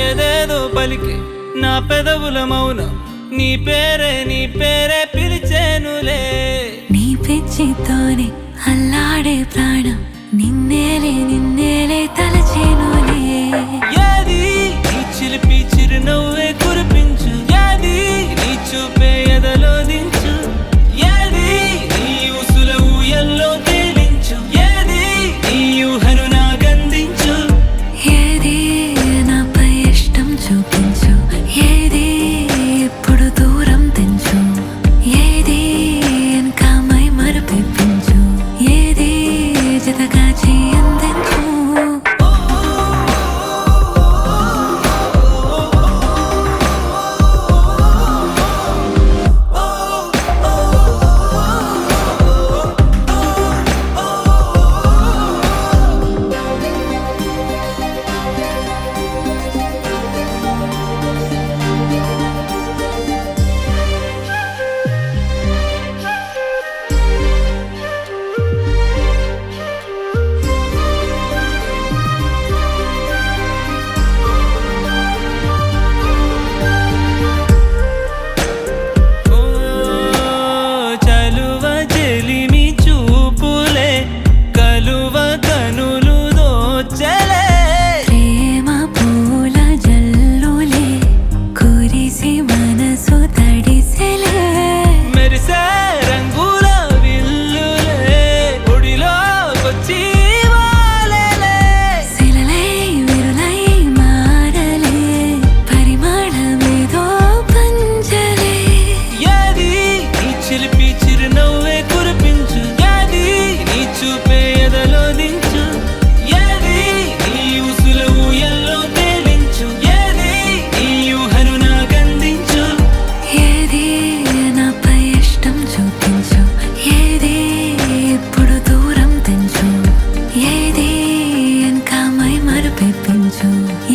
ఏదేదో పలికి నా పెదవుల మౌనం నీ పేరే పిలిచేనులే. నీ పిచ్చితోనే అల్లాడే ప్రాణం నిన్నేలే తలచేనులే. ఏది నీ చిలిపి చిరునవ్వే కురిపించు, ఏది నీ చూపే ఎదలో దించు, ఏది నీ ఉసుల ఊయల్లో తేలించు, ఏది నీ ఊహను నాకందించు. ఏది నాపై ఇష్టం చూపించు, ఏది ఇప్పుడు దూరం తెంచు, ఏది ఇంకా మై మరపించు, ఏది జతగా చేయందించు.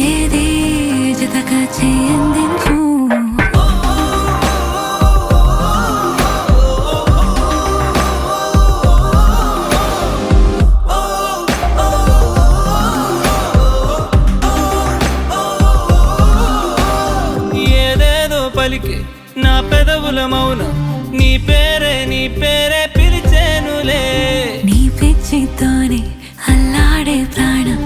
ఏది జతగా చేయందించు. ఏదేదో పలికి నా పెదవుల మౌనం నీ పేరే పిలిచేనులే. నీ పిచ్చితోనే అల్లాడే ప్రాణం